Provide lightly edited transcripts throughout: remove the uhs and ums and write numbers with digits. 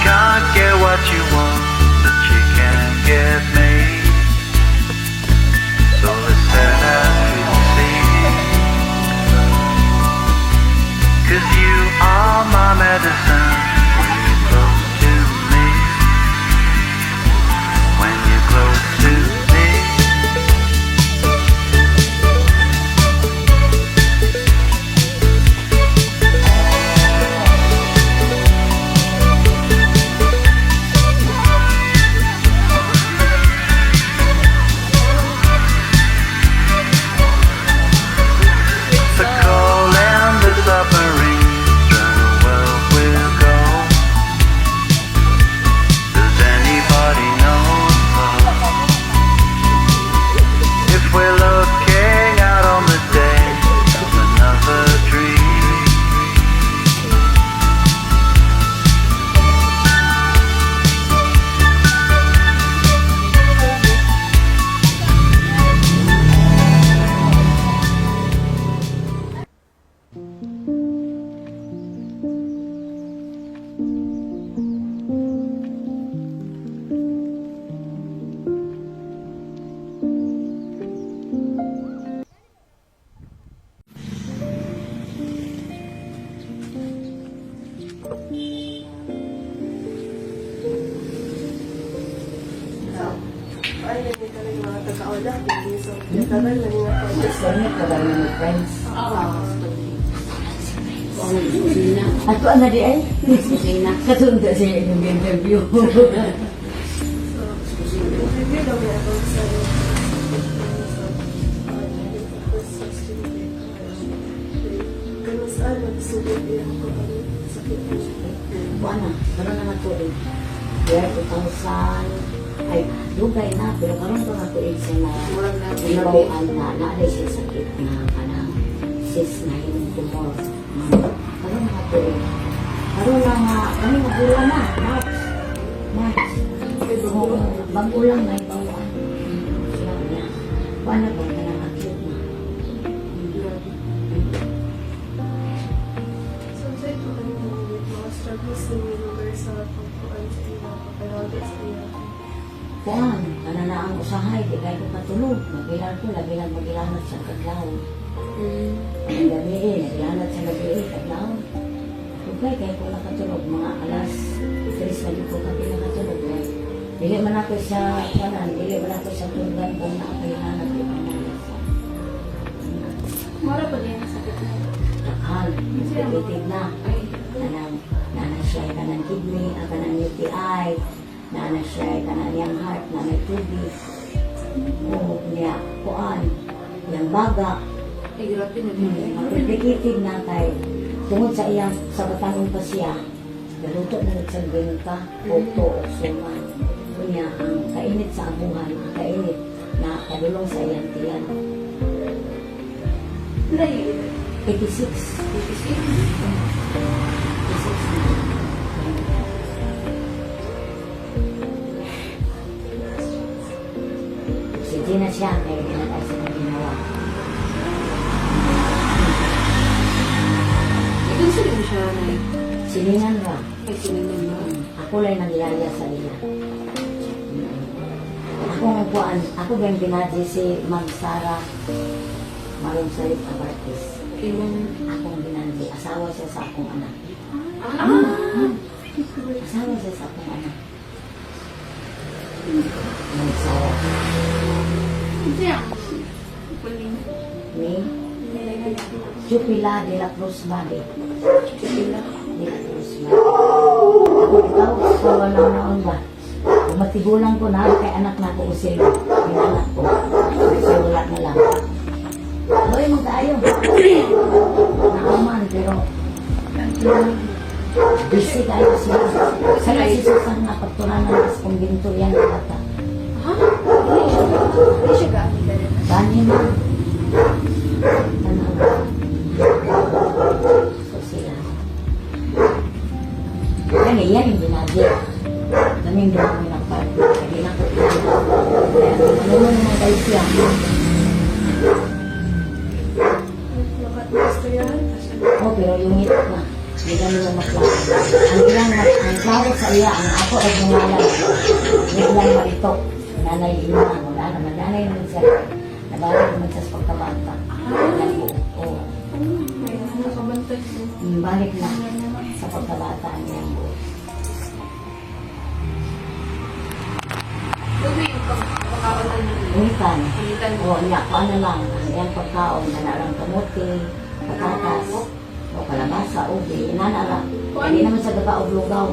can't get what you want, but you can get me. So let's set out to sea. 'Cause you are my medicine when you're close to me. When you're close to me. The call and the submarines round the world will go. Does anybody know if we're looking out on the day of another dream? Ay, hindi ka rin mga taga-ola. Hindi so, tagal na nga po. Tagal na may friends. Oo. Ato na di ay. Katunda siya yung interview. Review daw niya about sa ganun saan, nagsulit din ako kami. Sakit po siya. Buwan na. Karoon na matuloy. Year 2000. Ay, dugay na. Pero karoon ko matuloy siya na nabawaan na naalay siya sakit na kanang sis na yung tumor. Karoon na matuloy. Karoon na nga. Kami magulang na. March. Bago lang na ibawaan. Siya niya. Buwan na ba ka na acute na? So, sa ito kami mga struggles na minuber sa pagpuan sa iya, pagkaragat sa iya. Kuan, kana na ang usahay, di kayo matulog. Magilan ko, magilanat sa kadlaw. Ang gabi nagilanat sa gabi, kadlaw. Okay, kaya ko nakatulog, mga alas 3 na di ko kami nakatulog. Dili man ako sa kanan, dili man ako sa tunggan kung nakakahilanat di pa na. Mara pa din ang sakit na. Takal, nagpitig na. Nanay siya, kanang kidney, kanang UTI. Nanay siya, kanang yung heart, nanay tubig. O, niya, kuan, yung baga. Ay, grabe na Magpipikitig na kay tungod sa iyang sa batanong pa siya. Galuto na nagsagbing ka, puto o suman. Kunya, ang kainit sa abuhan, ang kainit na kadulong sa iyang tiyan. 86. 86 na. Sige na siya, kaya ginagay sa ginawa. Ikaw sila mo siya na Siningan ra. ay sinunod mo. Ako lang nangyaya sa iya. Ako ang buwan, ako ba yung binadyo si Mag Sara Marong Salip Abartis. Ako ang binadyo. Asawa siya sa akong anak. Asawa siya sa akong anak. Mag Sara. Ni Chupila de la Cruz Bade. Chupila de la Cruz Bade. Ako ikaw, asawa na naon ba? Matigulang ko na kay anak na ko usil. Inanak ko. So wala na lang. Hoy, mag-ayo. Nakaman, pero busy kayo siya. Kaya si Susan na pagtulanan sa kumbinto yan na bata. Ha? Hindi siya gamit ka rin. Bani na. Tanaw. So sila. Kaya yan yung binadya. Kaming gawin ng party. Kaya na ko ito. Kaya ano mo naman kayo siya. Nakatmas ko yan. Oh, pero yung ito na. Hindi kami yung maklaro. Ang klaro sa iya, ang ako ay gumalan. Biglang maritok. Nanay ina, wala naman. Nanay naman siya. Nabalik naman siya sa pagkabata. Oo. Nakabantay ko. Balik na sa pagkabata niya. Ano yung pagkakawalan niyo? Unikan. Unikan. Oo, niya, kung ano lang. Yan pagkaon, nanarang kamote, patatas, o kalabasa, ubi, inanara. Hindi naman sa gaba o lugaw.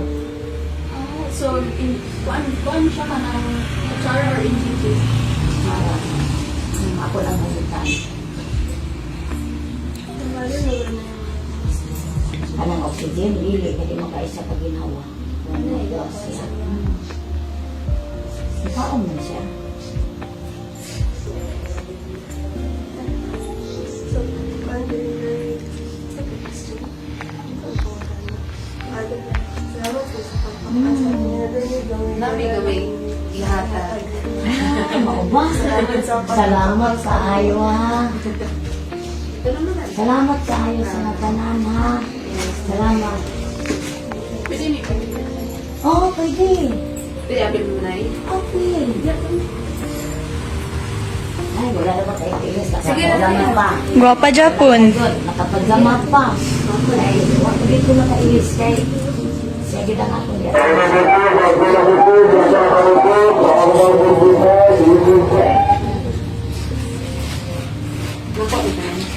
So, kuan siya ka ng kutsara or injiki? Mara. Ako lang hulitan. Kanang oxygen, dili, kasi makaisa pag ginawa. Ano ito siya? Ikaon mo siya. So, salamat po sa pagpapasa niya. Nami gawing ihatag. Mauba. Salamat sa ayo ha. Ito naman. Salamat sa ayo sa natanan ha. Salamat. Pwede niyo kami. Oo, pwede. Pwede abin mo na eh. Okay. Ay, wala naman kayo tilis. Sige na, Wala sige. pa. Guwapa Japon. Good. Nakapagama pa. Ay, wala dito nakailis kay. Sige lang ako yan.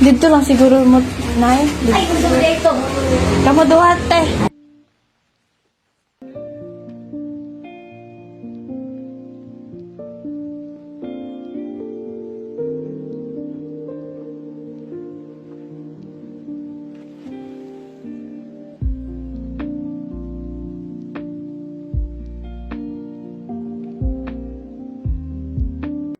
Dito lang siguro mo, Nay. Ay, gusto mo dito. Kamu duhat, eh.